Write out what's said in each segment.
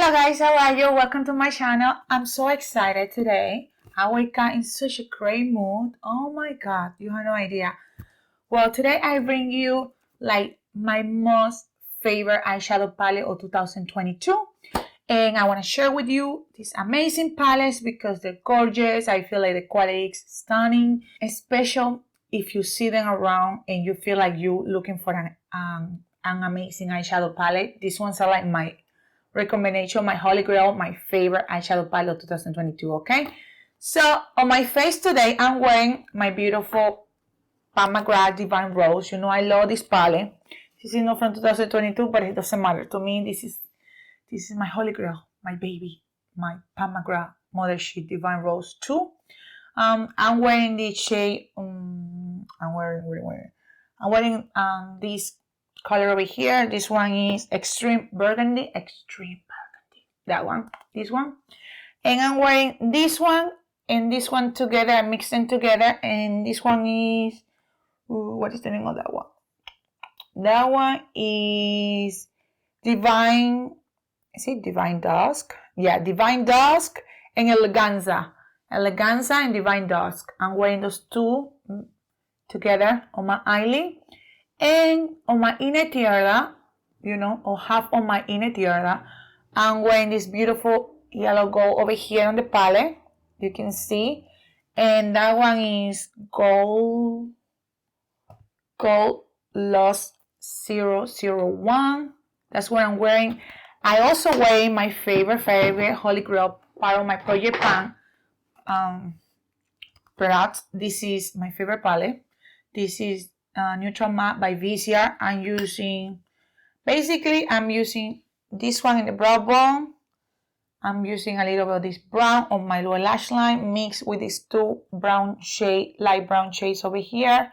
Hello guys, how are you? Welcome to my channel. I'm so excited today. I wake up in such a great mood. Oh my god, you have no idea. Well, today I bring you like my most favorite eyeshadow palette of 2022. And I want to share with you these amazing palettes because they're gorgeous. I feel like the quality is stunning, especially if you see them around and you feel like you're looking for an amazing eyeshadow palette. These ones are like my recommendation, my holy grail, my favorite eyeshadow palette of 2022, okay? So on my face today, I'm wearing my beautiful Pat McGrath Divine Rose. You know I love this palette. This is not from 2022, but it doesn't matter. To me, this is my holy grail, my baby, my Pat McGrath Mothership Divine Rose 2. I'm wearing the shade, I'm wearing this color over here. This one is Extreme Burgundy, that one, this one. And I'm wearing this one and this one together. I mix them together, and this one is, what is the name of that one? That one is Divine, is it Divine Dusk? Yeah, Divine Dusk and Eleganza and Divine Dusk. I'm wearing those two together on my eyelid and on my inner tiara, or half on my inner tiara. I'm wearing this beautiful yellow gold over here on the palette, you can see, and that one is gold Lost 001. That's what I'm wearing. I also wear my favorite holy grail part of my Project Pan product. This is my favorite palette. This is Neutral Matte by VCR. I'm using this one in the brow bone. I'm using a little bit of this brown on my lower lash line mixed with these two light brown shades over here.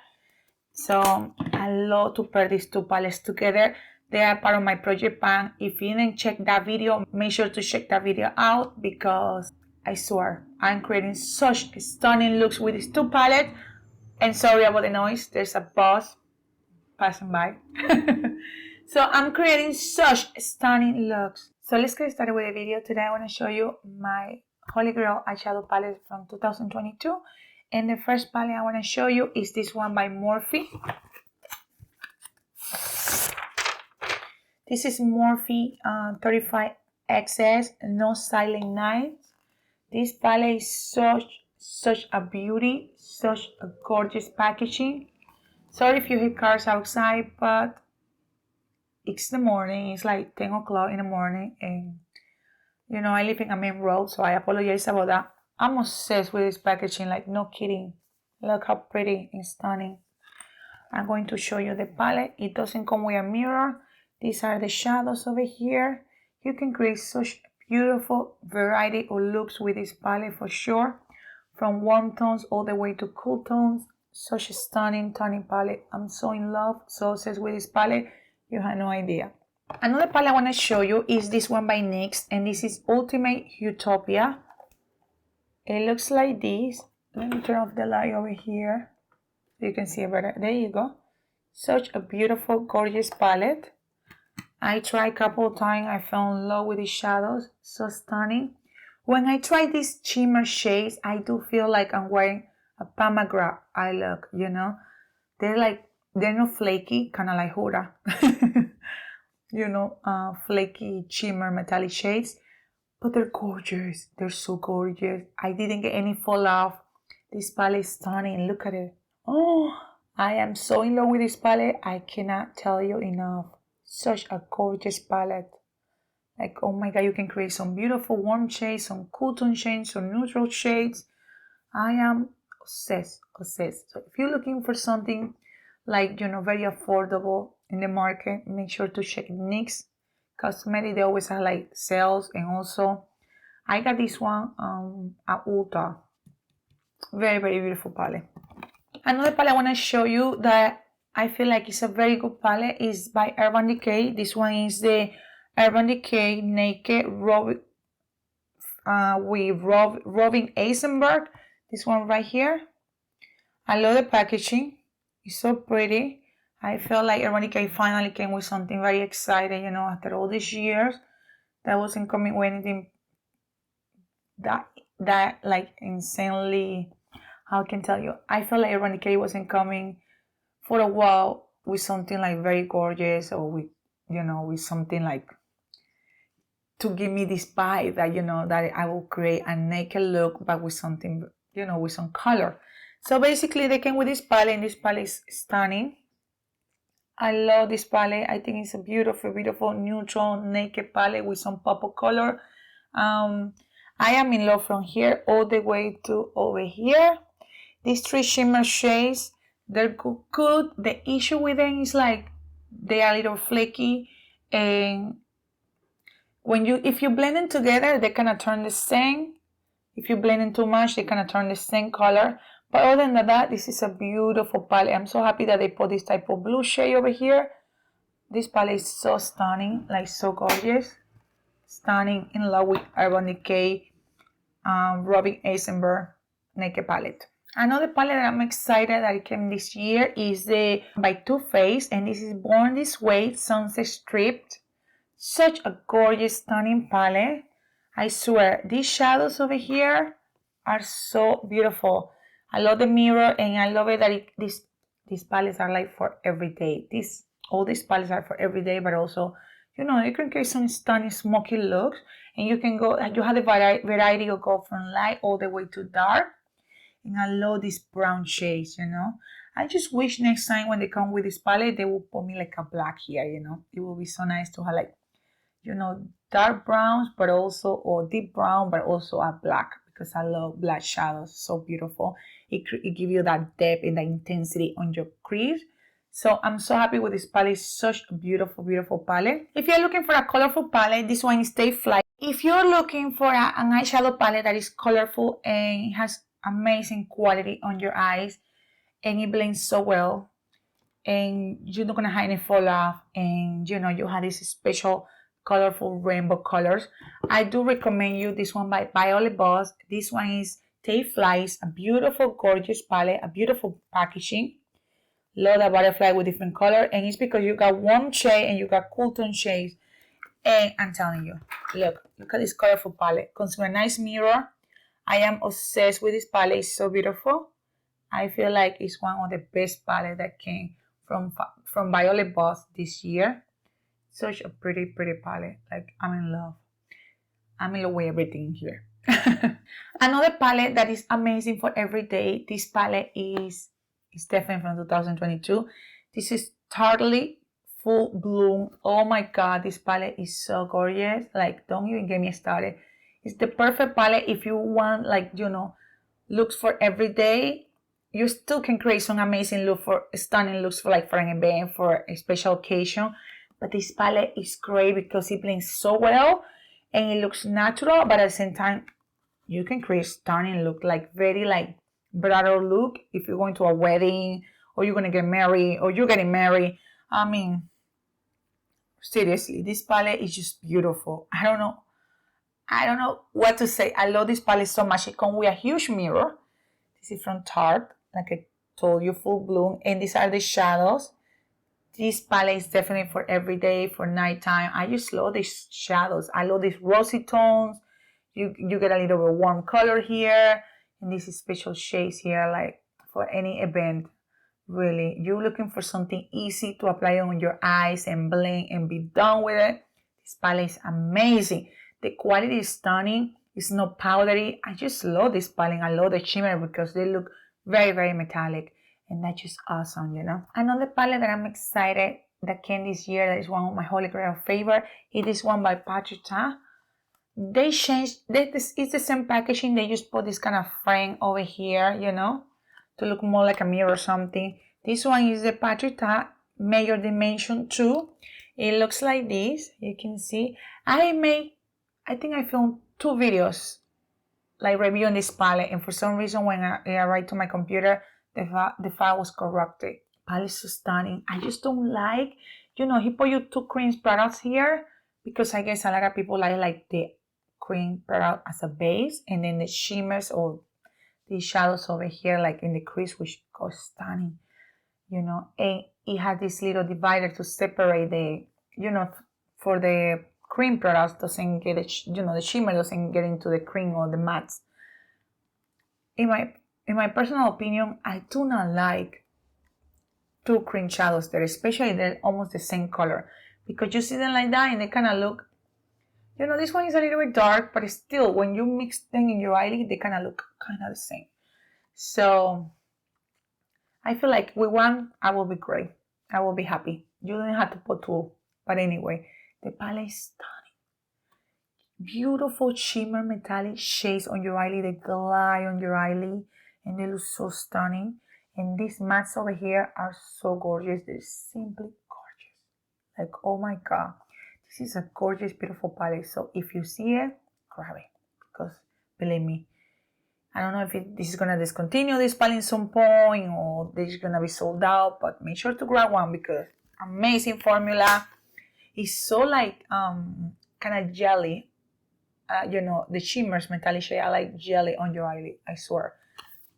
So I love to pair these two palettes together. They are part of my Project Pan. If you didn't check that video, make sure to check that video out because I swear I'm creating such stunning looks with these two palettes. And sorry about the noise, there's a bus passing by. So I'm creating such stunning looks. So let's get started with the video. Today I want to show you my holy grail eyeshadow palette from 2022. And the first palette I want to show you is this one by Morphe. This is Morphe 35XS No Silent Night. This palette is such a beauty, such a gorgeous packaging. Sorry if you hear cars outside, but it's the morning. It's like 10 o'clock in the morning, and I live in a main road, so I apologize about that. I'm obsessed with this packaging, like no kidding. Look how pretty and stunning. I'm going to show you the palette. It doesn't come with a mirror. These are the shadows over here. You can create such beautiful variety of looks with this palette for sure. From warm tones all the way to cool tones. Such a stunning palette. I'm so in love, so obsessed with this palette. You have no idea. Another palette I want to show you is this one by NYX, and this is Ultimate Utopia. It looks like this. Let me turn off the light over here so you can see it better. There you go. Such a beautiful, gorgeous palette. I tried a couple of times. I fell in love with the shadows. So stunning. When I try these shimmer shades, I do feel like I'm wearing a Pat McGrath eye look, They're not flaky, kind of like Huda. Flaky shimmer metallic shades. But they're gorgeous. They're so gorgeous. I didn't get any fall off. This palette is stunning. Look at it. Oh, I am so in love with this palette. I cannot tell you enough. Such a gorgeous palette. Like, oh my god, you can create some beautiful warm shades, some cool tone shades, some neutral shades. I am obsessed. So if you're looking for something like, very affordable in the market, make sure to check NYX Cosmetics. They always have like sales. And also I got this one at Ulta. Very, very beautiful palette. Another palette I want to show you that I feel like it's a very good palette is by Urban Decay. This one is the Urban Decay Naked with Robin Eisenberg. This one right here. I love the packaging. It's so pretty. I feel like Urban Decay finally came with something very exciting, after all these years. that wasn't coming with anything that like insanely, how can I tell you, I felt like Urban Decay wasn't coming for a while with something like very gorgeous, or with, you know, with something like to give me this vibe that, you know, that I will create a naked look but with something, you know, with some color. So basically they came with this palette, and this palette is stunning. I love this palette. I think it's a beautiful, beautiful neutral naked palette with some pop of color. I am in love from here all the way to over here. These three shimmer shades, they're good. The issue with them is like they are a little flaky, and if you blend them together, they kind of turn the same. If you blend them too much, they kind of turn the same color. But other than that, this is a beautiful palette. I'm so happy that they put this type of blue shade over here. This palette is so stunning, like so gorgeous. Stunning, in love with Urban Decay Robin Eisenberg Naked Palette. Another palette that I'm excited that it came this year is the by Too Faced, and this is Born This Way Sunset Stripped. Such a gorgeous, stunning palette. I swear, these shadows over here are so beautiful. I love the mirror, and I love it that these palettes are like for every day. All these palettes are for every day, but also, you know, you can create some stunning smoky looks, and you have the variety of go from light all the way to dark. And I love these brown shades, you know. I just wish next time when they come with this palette, they will put me like a black here, you know. It will be so nice to have like, you know, dark browns, but also, or deep brown, but also a black, because I love black shadows. So beautiful. It gives you that depth and the intensity on your crease. So I'm so happy with this palette. It's such a beautiful, beautiful palette. If you're looking for a colorful palette, this one is Stay Fly. If you're looking for an eyeshadow palette that is colorful and has amazing quality on your eyes, and it blends so well, and you're not gonna have any fall off, and you know you have this special colorful rainbow colors, I do recommend you this one by Violet Boss. This one is Stay Fly. It's a beautiful, gorgeous palette, a beautiful packaging. Love the butterfly with different color, and it's because you got warm shade and you got cool tone shades. And I'm telling you, look at this colorful palette. Comes with a nice mirror. I am obsessed with this palette. It's so beautiful. I feel like it's one of the best palettes that came from Violet Boss this year. Such a pretty, pretty palette. Like, I'm in love. I'm in love with everything here. Another palette that is amazing for every day. This palette is definitely from 2022. This is Totally Full Bloom. Oh my god, this palette is so gorgeous. Like, don't even get me started. It's the perfect palette if you want, like, you know, looks for every day. You still can create some amazing look for stunning looks for like for an event, for a special occasion. But this palette is great because it blends so well and it looks natural, but at the same time you can create stunning look, like very like bridal look if you're going to a wedding, or you're going to get married, or you're getting married. I mean, seriously, this palette is just beautiful. I don't know what to say. I love this palette so much. It comes with a huge mirror. This is from Tarte, like I told you, Full Bloom, and these are the shadows. This palette is definitely for every day, for nighttime. I just love these shadows. I love these rosy tones. You get a little bit warm color here, and this is special shades here, like for any event. Really, you're looking for something easy to apply on your eyes and blend and be done with it. This palette is amazing. The quality is stunning. It's not powdery. I just love this palette. I love the shimmer because they look very, very metallic. And that's just awesome, you know. Another palette that I'm excited that came this year, that is one of my holy grail favorite, it is one by Patrick Ta. They changed, it's the same packaging. They just put this kind of frame over here, you know, to look more like a mirror or something. This one is the Patrick Ta Major Dimension 2. It looks like this. You can see. I think I filmed 2 videos like reviewing this palette, and for some reason when I arrived to my computer, the file was corrupted. Palette is so stunning. I just don't like, you know, he put you 2 cream products here because I guess a lot of people like the cream product as a base, and then the shimmers or the shadows over here, like in the crease, which goes stunning, you know. And it had this little divider to separate the, you know, for the cream products doesn't get it, the shimmer doesn't get into the cream or the mattes. In my personal opinion, I do not like two cream shadows there, especially they're almost the same color, because you see them like that and they kind of look, this one is a little bit dark, but still when you mix them in your eyelid, they kind of look kind of the same. So I feel like with one, I will be great. I will be happy. You don't have to put two, but anyway, the palette is stunning. Beautiful shimmer metallic shades on your eyelid, they glide on your eyelid, and they look so stunning. And these mattes over here are so gorgeous. They're simply gorgeous. Like, oh my God. This is a gorgeous, beautiful palette. So if you see it, grab it. Because believe me, I don't know if this is going to discontinue this palette at some point or this is going to be sold out. But make sure to grab one because amazing formula. It's so like kind of jelly. The shimmers metallic shade. I like jelly on your eyelid. I swear.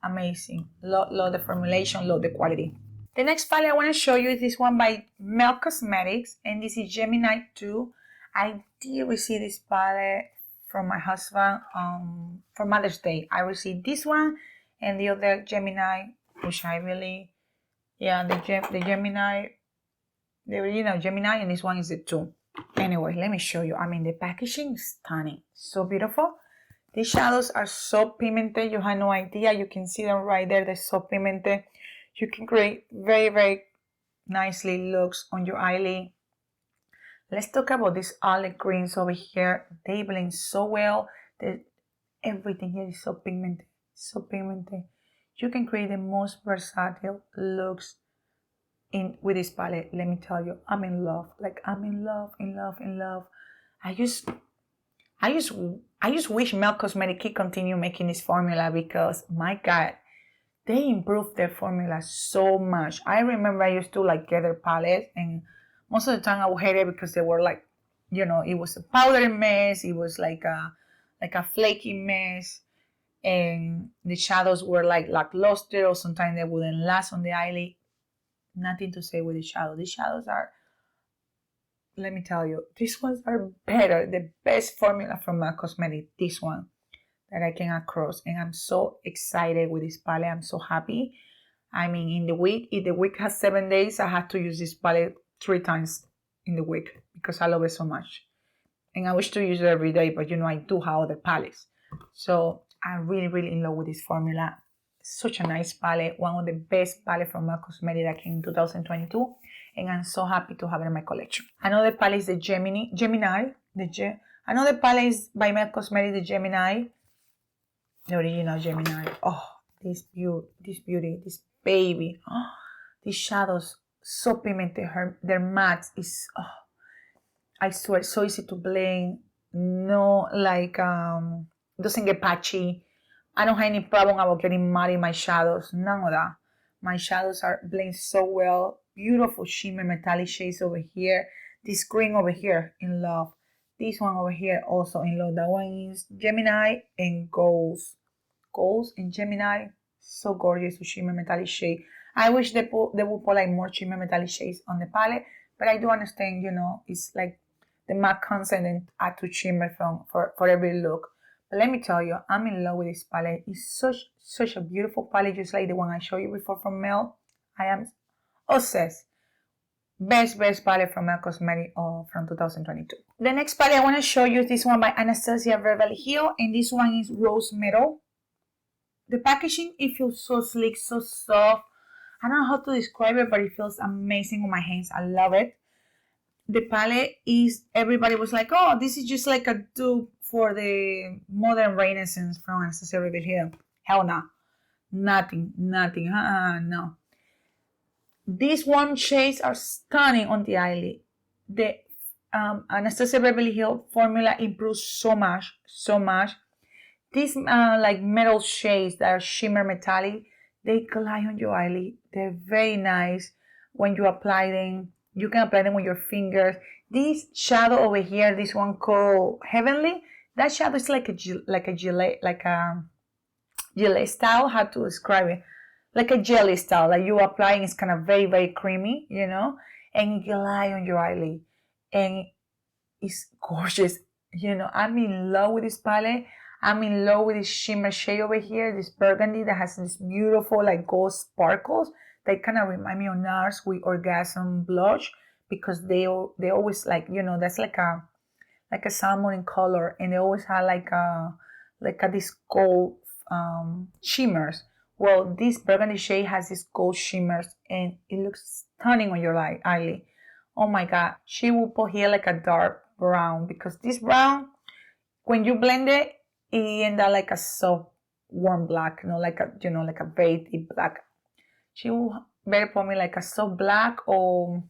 Amazing. Love the formulation, love the quality. The next palette I want to show you is this one by Mel Cosmetics, and this is Gemini 2. I did receive this palette from my husband for Mother's Day. I received this one and the other Gemini, which I really, the Gemini, the original Gemini, and this one is the 2. Anyway, let me show you. I mean, the packaging is stunning. So beautiful. These shadows are so pigmented, you have no idea. You can see them right there, they're so pigmented. You can create very, very nicely looks on your eyelid. Let's talk about these olive greens over here. They blend so well. Everything here is so pigmented, so pigmented. You can create the most versatile looks with this palette. Let me tell you, I'm in love. Like, I'm in love, in love, in love. I just wish Mel Cosmetics keep continue making this formula because my God, they improved their formula so much. I remember I used to like get their palettes and most of the time I would hate it because they were like, it was a powdery mess. It was like a flaky mess, and the shadows were like lackluster or sometimes they wouldn't last on the eyelid. Nothing to say with the shadows. The shadows are, let me tell you, these ones are better. The best formula from Mel Cosmetics, this one that I came across. And I'm so excited with this palette. I'm so happy. I mean, if the week has 7 days, I have to use this palette 3 times in the week because I love it so much. And I wish to use it every day, but I do have other palettes. So I'm really, really in love with this formula. Such a nice palette. One of the best palettes from Mel Cosmetics that came in 2022. And I'm so happy to have it in my collection. Another palette is the Gemini. Another palette is by Mel Cosmetics, the Gemini. The original Gemini. Oh, this beauty, this baby. Oh, these shadows, so pigmented. Their matte is, I swear, so easy to blend. No, doesn't get patchy. I don't have any problem about getting matte in my shadows. None of that. My shadows are blend so well. Beautiful shimmer metallic shades over here. This green over here, in love. This one over here, also in love. That one is Gemini and Golds. Golds and Gemini, so gorgeous with shimmer metallic shade. I wish they would put like more shimmer metallic shades on the palette, but I do understand, it's like the matte concept and add to shimmer for every look. But let me tell you, I'm in love with this palette. It's such a beautiful palette, just like the one I showed you before from Mel. I am obsessed. Best palette from Mel Cosmetics from 2022. The next palette I want to show you is this one by Anastasia Beverly Hills, and this one is Rose Metal. The packaging, it feels so sleek, so soft. I don't know how to describe it, but it feels amazing on my hands. I love it. The palette is, everybody was like, oh, this is just like a dupe for the Modern Renaissance from Anastasia Beverly Hills. Hell no. Nothing. No. These warm shades are stunning on the eyelid. The Anastasia Beverly Hills formula improves so much. These like metal shades that are shimmer metallic, they glide on your eyelid. They're very nice when you apply them. You can apply them with your fingers. This shadow over here, this one called Heavenly, that shadow is like a gelée style. How to describe it? Like a jelly style. Like you applying, it's kind of very, very creamy, and it glide on your eyelid. And is gorgeous. I'm in love with this palette. I'm in love with this shimmer shade over here, this burgundy that has this beautiful like gold sparkles. They kind of remind me of NARS with Orgasm blush, because they always like, that's like a salmon in color, and they always have like a this gold shimmers. Well, this burgundy shade has this gold shimmers, and it looks stunning on your eyelid. Oh my god, she will put here like a dark brown, because this brown, when you blend it, it end up like a soft warm black, like a very deep black. She will better put me like a soft black, or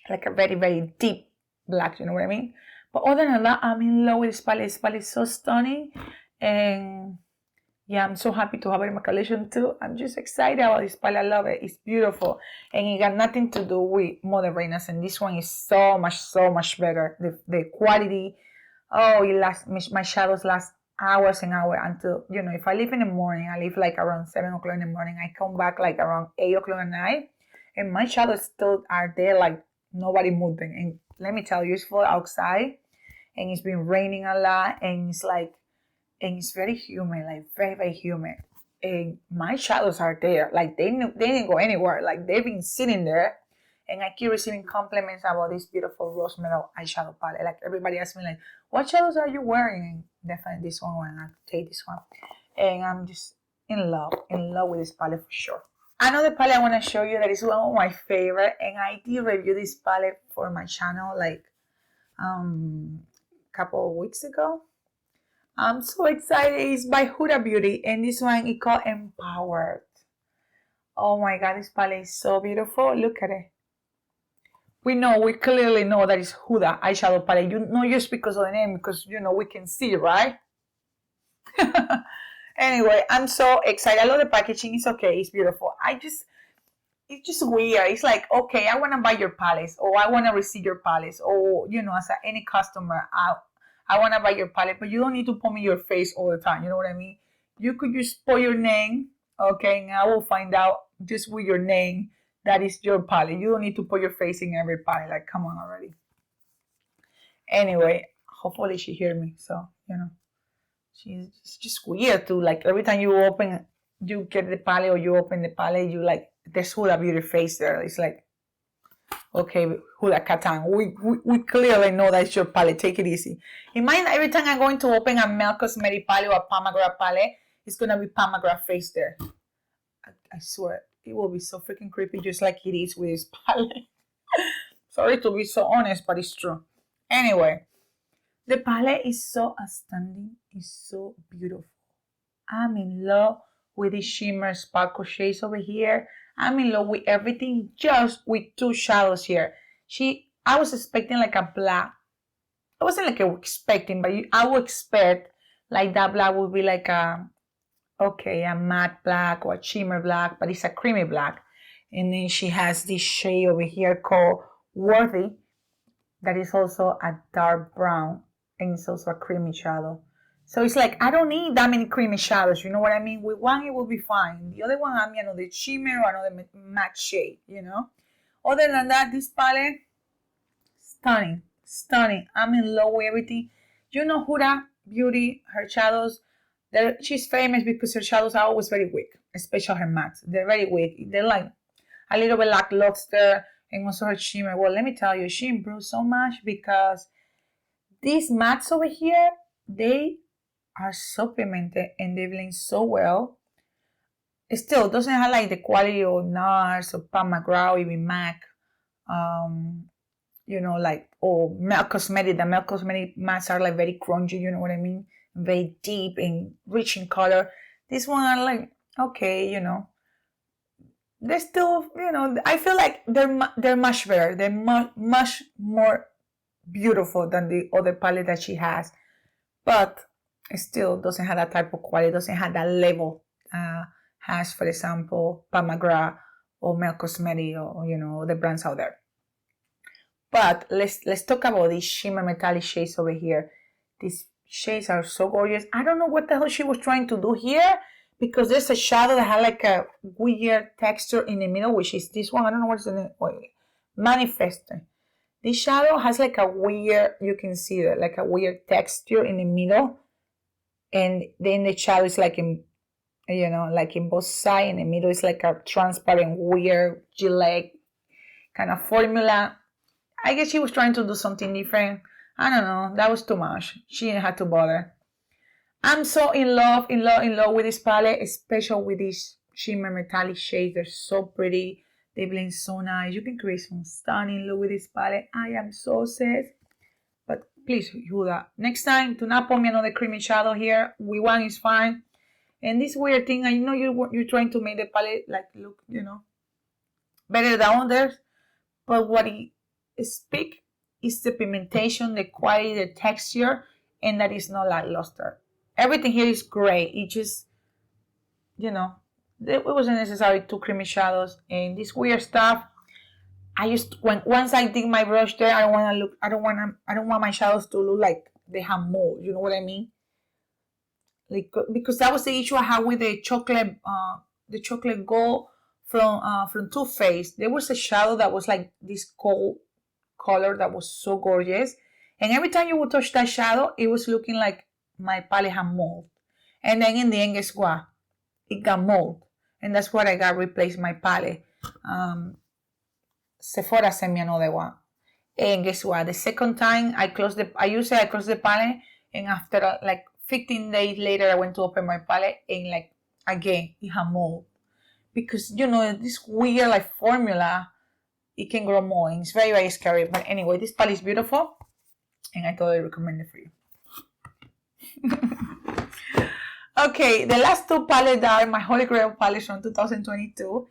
like a very very deep black, you know what I mean? But other than that, I'm in love with this palette. This palette is so stunning, and yeah, I'm so happy to have it in my collection too. I'm just excited about this palette. I love it. It's beautiful. And it got nothing to do with Mother Venus. And this one is so much better. The quality, oh, it lasts, my shadows last hours and hours until, if I leave in the morning, I leave like around 7 o'clock in the morning. I come back like around 8 o'clock at night. And my shadows still are there like nobody moving. And let me tell you, it's full outside. And it's been raining a lot. And it's very humid, like very, very humid. And my shadows are there. Like they didn't go anywhere. Like they've been sitting there. And I keep receiving compliments about this beautiful rose metal eyeshadow palette. Like everybody asks me like, what shadows are you wearing? And definitely this one, and I'll take this one. And I'm just in love with this palette for sure. Another palette I want to show you that is one of my favorite. And I did review this palette for my channel like couple of weeks ago. I'm so excited. It's by Huda Beauty, and this one is called Empowered. Oh my god, this palette is so beautiful. Look at it. We clearly know that it's Huda eyeshadow palette. Just because of the name, because we can see, right? Anyway, I'm so excited. I love the packaging. It's okay. It's beautiful. It's just weird. It's like, okay, I want to buy your palettes, or I want to receive your palettes, or as any customer, I want to buy your palette, but you don't need to put me your face all the time. You know what I mean? You could just put your name, okay, and I will find out just with your name that is your palette. You don't need to put your face in every palette. Like, come on already. Anyway, hopefully she hear me. So, she's just weird too. Like, every time you get the palette, or you open the palette, you like, there's Huda Beauty face there. It's like, okay, Huda Katan, we clearly know that's your palette. Take it easy. In mind, every time I'm going to open a Mel Cosmetic palette or a Pamagra palette, it's going to be Pamagra face there. I swear, it will be so freaking creepy, just like it is with this palette. Sorry to be so honest, but it's true. Anyway, the palette is so outstanding. It's so beautiful. I'm in love with the shimmer sparkle shades over here. I'm in love with everything, just with two shadows here. I was expecting like a black. I wasn't like expecting, but I would expect like that black would be like a matte black or a shimmer black, but it's a creamy black. And then she has this shade over here called Worthy, that is also a dark brown, and it's also a creamy shadow. So it's like, I don't need that many creamy shadows, you know what I mean? With one, it will be fine. The other one, I'm another shimmer or another matte shade, Other than that, this palette, stunning. I'm in love with everything. Huda Beauty, her shadows, she's famous because her shadows are always very weak, especially her mattes. They're very weak. They're like a little bit lackluster, and also her shimmer. Well, let me tell you, she improved so much, because these mattes over here, they are so pigmented and they blend so well. It still doesn't have like the quality of NARS or Pat McGraw, even MAC, or Mel Cosmetic. The Mel Cosmetic mattes are like very crunchy, you know what I mean? Very deep and rich in color. This one are like, okay, they're still, I feel like they're much better. They're much more beautiful than the other palette that she has. But it still doesn't have that type of quality, doesn't have that level has, for example, Pat McGraw or Mel Cosmetic, or the brands out there. But let's talk about these shimmer metallic shades over here. These shades are so gorgeous. I don't know what the hell she was trying to do here, because there's a shadow that had like a weird texture in the middle, which is this one. I don't know what's in it. Manifesting. This shadow has like a weird, you can see it, like a weird texture in the middle. And then the shadow is like in, like in both sides. In the middle is like a transparent, weird, Gillette kind of formula. I guess she was trying to do something different. I don't know. That was too much. She didn't have to bother. I'm so in love with this palette, especially with these shimmer metallic shades. They're so pretty. They blend so nice. You can create some stunning look with this palette. I am so obsessed. But please, Huda, next time, do not put me another creamy shadow here. One is fine. And this weird thing, I know you're trying to make the palette like look, better than others. But what it speaks is the pigmentation, the quality, the texture, and that is not lackluster. Everything here is great. It just, it wasn't necessary two creamy shadows and this weird stuff. Once I dig my brush there, I don't want my shadows to look like they have mold. You know what I mean? Like, because that was the issue I had with the chocolate gold from Too Faced. There was a shadow that was like this gold color that was so gorgeous, and every time you would touch that shadow, it was looking like my palette had mold. And then in the end, guess what? It got mold, and that's what I got replaced my palette. Sephora sent me another one, and guess what? The second time I closed the palette, and after like 15 days later, I went to open my palette, and like again, it had mold. Because this weird like formula, it can grow mold, and it's very, very scary. But anyway, this palette is beautiful, and I totally recommend it for you. Okay, the last two palettes are my Holy Grail palettes from 2022.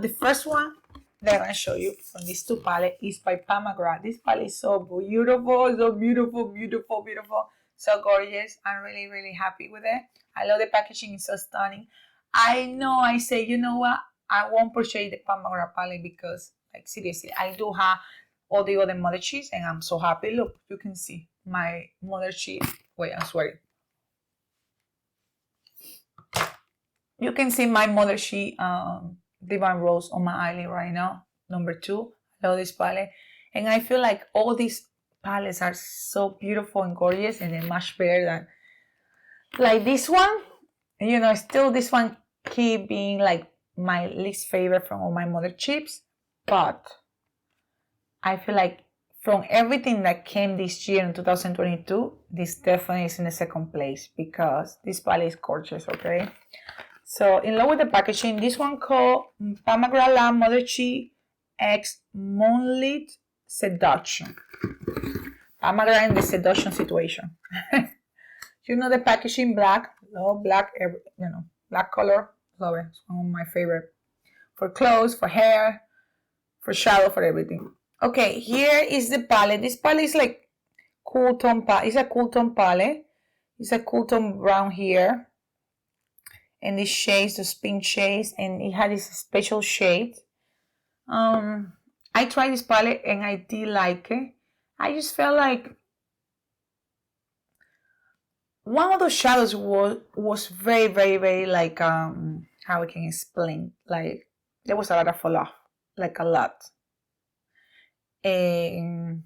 The first one that I'm going to show you from these two palettes is by Pat McGrath. This palette is so beautiful, so beautiful, so gorgeous. I'm really, really happy with it. I love the packaging, it's so stunning. I know I say, you know what, I won't purchase the Pat McGrath palette because, like, seriously, I do have all the other Mothership, and I'm so happy. Look, you can see my Mothership. Wait, I'm sorry. You can see my Mothership Divine Rose on my eyelid right now, number 2. I love this palette, and I feel like all these palettes are so beautiful and gorgeous, and they're much better than like this one. Still this one keep being like my least favorite from all my Motherships, but I feel like from everything that came this year in 2022, this definitely is in the second place because this palette is gorgeous. Okay, so in love with the packaging. This one called Pat McGrath La Mothership X Moonlit Seduction. Pat McGrath in the seduction situation. The packaging black, love black, black color, love it. It's one of my favorite for clothes, for hair, for shadow, for everything. Okay, here is the palette. This palette is like cool tone palette. It's a cool tone palette. It's a cool tone brown here. And these shades, those pink shades, and it had this special shade. I tried this palette and I did like it. I just felt like one of those shadows was very, very, very like how I can explain, like there was a lot of fall off, like a lot. And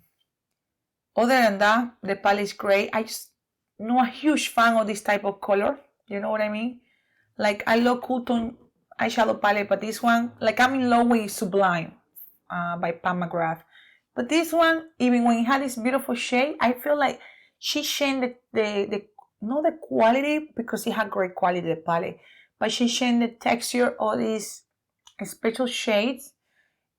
other than that, the palette is great. I just not a huge fan of this type of color. You know what I mean? Like I love cool tone eyeshadow palette, but this one, like I'm in love with Sublime by Pat McGrath. But this one, even when it had this beautiful shade, I feel like she changed the not the quality, because it had great quality, the palette, but she changed the texture of these special shades,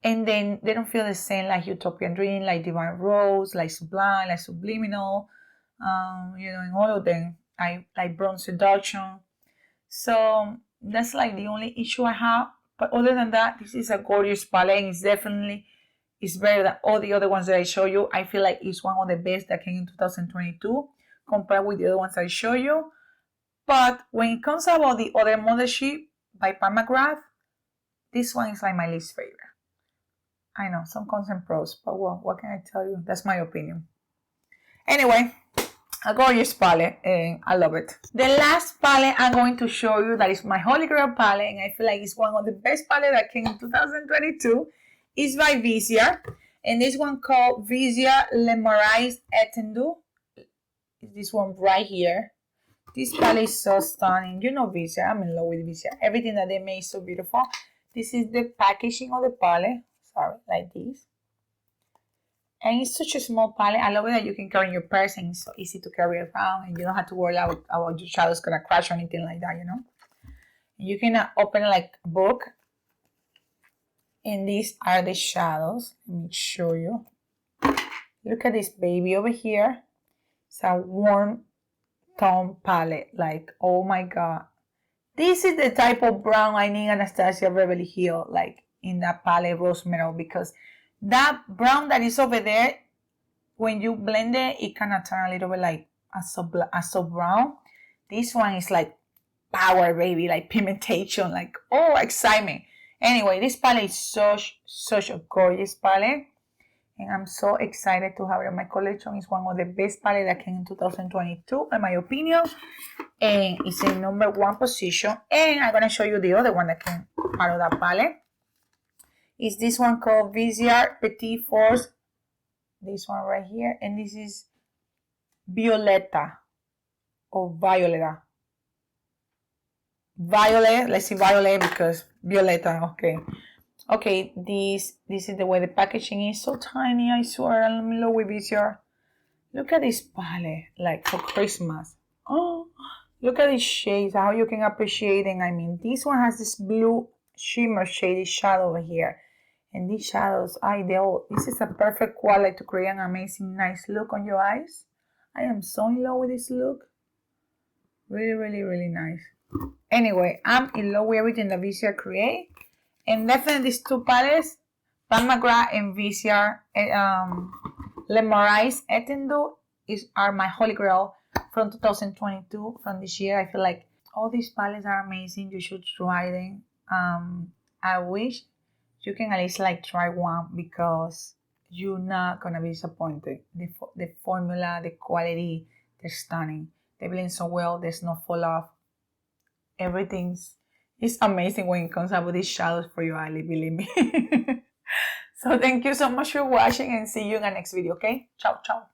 and then they don't feel the same like Utopian Dream, like Divine Rose, like Sublime, like Subliminal, in all of them, I like Bronze Seduction. So that's like the only issue I have. But other than that, this is a gorgeous palette, and it's better than all the other ones that I show you. I feel like it's one of the best that came in 2022 compared with the other ones I show you. But when it comes about the other Mothership by Pat McGrath, this one is like my least favorite. I know, some cons and pros, but well, what can I tell you? That's my opinion. Anyway, a gorgeous palette, and I love it. The last palette I'm going to show you, that is my Holy Grail palette, and I feel like it's one of the best palettes that came in 2022, is by Visia. And this one called Vicia Le Marais Etendu. This one right here. This palette is so stunning. You know Vicia. I'm in love with Vicia. Everything that they make is so beautiful. This is the packaging of the palette. Sorry, like this. And it's such a small palette. I love it that you can carry in your purse and it's so easy to carry around and you don't have to worry about your child's gonna crash or anything like that, you know. And you can open like a book. And these are the shadows. Let me show you. Look at this baby over here. It's a warm tone palette. Like, oh my god. This is the type of brown I need Anastasia Beverly Hills, like in that palette Rose Metal, because that brown that is over there, when you blend it, it kind of turn a little bit like a so brown. This one is like power, baby, like pigmentation, like, oh, excitement. Anyway, this palette is such a gorgeous palette. And I'm so excited to have it in my collection. It's one of the best palettes that came in 2022, in my opinion. And it's in #1 position. And I'm going to show you the other one that came out of that palette. Is this one called Vicia Petit Force. This one right here. And this is Violeta. Or Violeta. Violet. Let's see Violet because Violeta. Okay. Okay, this is the way the packaging is. So tiny, I swear. I'm in love with Vicia. Look at this palette, like for Christmas. Oh, look at these shades, how you can appreciate them. I mean, this one has this blue shimmer shady shadow over here. And these shadows, this is a perfect quality to create an amazing, nice look on your eyes. I am so in love with this look. Really, really, really nice. Anyway, I'm in love with everything that Vicia create. And definitely these two palettes, Pat McGrath and Vicia Le Marais Etendu are my holy grail from 2022, from this year. I feel like all these palettes are amazing. You should try them. I wish you can at least like try one because you're not gonna be disappointed. The formula, the quality, they're stunning. They blend so well. There's no fall off. It's amazing when it comes out with these shadows for your eyelid, believe me. So thank you so much for watching and see you in the next video, okay? Ciao, ciao.